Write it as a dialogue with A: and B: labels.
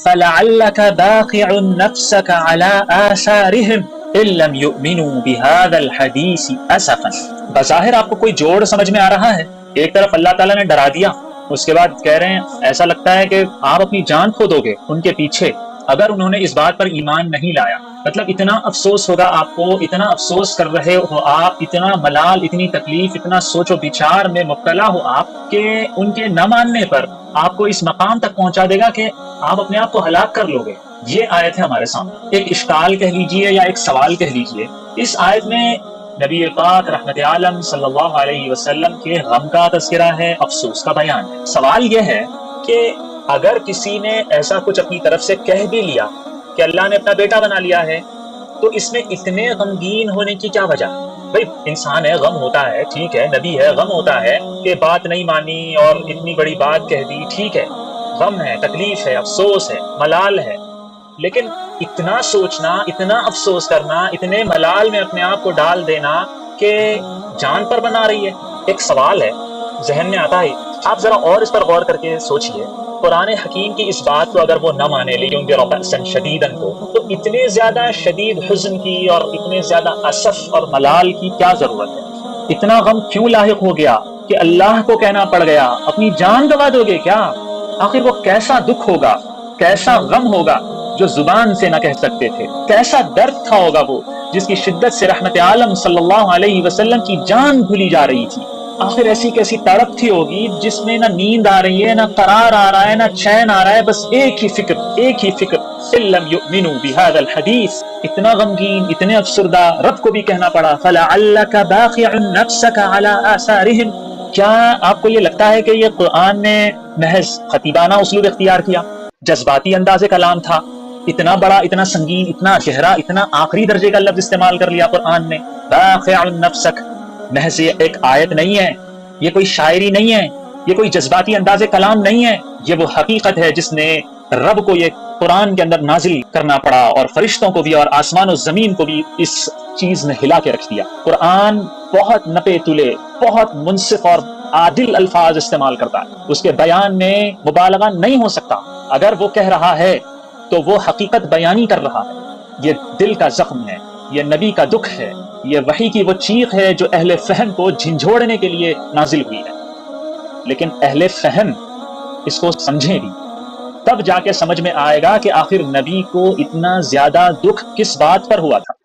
A: فَلَعَلَّكَ بَاخِعٌ نَفْسَكَ عَلَىٰ آثَارِهِمْ إِن لَّمْ يُؤْمِنُوا بِهَٰذَا الْحَدِيثِ أَسَفًا۔ بظاہر آپ کو کوئی جوڑ سمجھ میں آ رہا ہے، ایک طرف اللہ تعالیٰ نے ڈرا دیا، اس کے بعد کہہ رہے ہیں ایسا لگتا ہے کہ آپ اپنی جان کھو دو گے ان کے پیچھے اگر انہوں نے اس بات پر ایمان نہیں لایا۔ مطلب اتنا افسوس ہوگا آپ کو، اتنا افسوس کر رہے ہو آپ، اتنا ملال، اتنی تکلیف، اتنا سوچ و بچار میں مبتلا ہو آپ کہ ان کے نہ ماننے پر آپ کو اس مقام تک پہنچا دے گا کہ آپ اپنے آپ کو ہلاک کر لو گے۔ یہ آیت ہے ہمارے سامنے، ایک اشکال کہہ لیجئے یا ایک سوال کہہ لیجئے۔ اس آیت میں نبی پاک رحمت عالم صلی اللہ علیہ وسلم کے غم کا تذکرہ ہے، افسوس کا بیان ہے۔ سوال یہ ہے کہ اگر کسی نے ایسا کچھ اپنی طرف سے کہہ بھی لیا کہ اللہ نے اپنا بیٹا بنا لیا ہے، تو اس میں اتنے غمگین ہونے کی کیا وجہ؟ بھئی انسان ہے، غم ہوتا ہے، ٹھیک ہے، نبی ہے، غم ہوتا ہے کہ بات نہیں مانی اور اتنی بڑی بات کہہ دی، ٹھیک ہے، غم ہے، تکلیف ہے، افسوس ہے، ملال ہے، لیکن اتنا سوچنا، اتنا افسوس کرنا، اتنے ملال میں اپنے آپ کو ڈال دینا کہ جان پر بنا رہی ہے۔ ایک سوال ہے ذہن میں آتا ہے، آپ ذرا اور اس پر غور کر کے سوچئے، قرآن حکیم کی اس بات کو اگر وہ نہ مانے لِيُنذِرَ بَأْسًا شَدِيدًا کو، تو اتنے زیادہ شدید حزن کی اور اتنے زیادہ اسف اور ملال کی کیا ضرورت ہے؟ اتنا غم کیوں لاحق ہو گیا کہ اللہ کو کہنا پڑ گیا اپنی جان گنوا دو گے کیا؟ آخر وہ کیسا دکھ ہوگا، کیسا غم ہوگا جو زبان سے نہ کہہ سکتے تھے، کیسا درد تھا ہوگا وہ جس کی شدت سے رحمت عالم صلی اللہ علیہ وسلم کی جان بھولی جا رہی تھی۔ آخر ایسی کیسی تڑپ تھی ہوگی جس میں نہ نیند آ رہی ہے، نہ قرار آ رہا ہے، نہ چین آ رہا ہے، بس ایک ہی فکر، ایک ہی فکر، إِن لَّمْ يُؤْمِنُوا بِهَٰذَا الْحَدِيثِ۔ اتنا غمگین، اتنے افسردہ، رب کو بھی کہنا پڑا فَلَعَلَّكَ بَاخِعٌ نَفْسَكَ عَلَىٰ آثَارِهِمْ۔ کیا آپ کو یہ لگتا ہے کہ یہ قرآن نے محض خطیبانہ اسلوب اختیار کیا، جذباتی انداز کلام تھا، اتنا بڑا، اتنا سنگین، اتنا گہرا، اتنا آخری درجے کا لفظ استعمال کر لیا قرآن نے؟ باخع نفسک، محض یہ ایک آیت نہیں ہے، یہ کوئی شاعری نہیں ہے، یہ کوئی جذباتی انداز کلام نہیں ہے، یہ وہ حقیقت ہے جس نے رب کو یہ قرآن کے اندر نازل کرنا پڑا اور فرشتوں کو بھی اور آسمان و زمین کو بھی اس چیز نے ہلا کے رکھ دیا۔ قرآن بہت نپے تلے، بہت منصف اور عادل الفاظ استعمال کرتا ہے، اس کے بیان میں مبالغہ نہیں ہو سکتا۔ اگر وہ کہہ رہا ہے تو وہ حقیقت بیانی کر رہا ہے، یہ دل کا زخم ہے، یہ نبی کا دکھ ہے، یہ وحی کی وہ چیخ ہے جو اہل فہم کو جھنجھوڑنے کے لیے نازل ہوئی ہے۔ لیکن اہل فہم اس کو سمجھیں بھی، تب جا کے سمجھ میں آئے گا کہ آخر نبی کو اتنا زیادہ دکھ کس بات پر ہوا تھا۔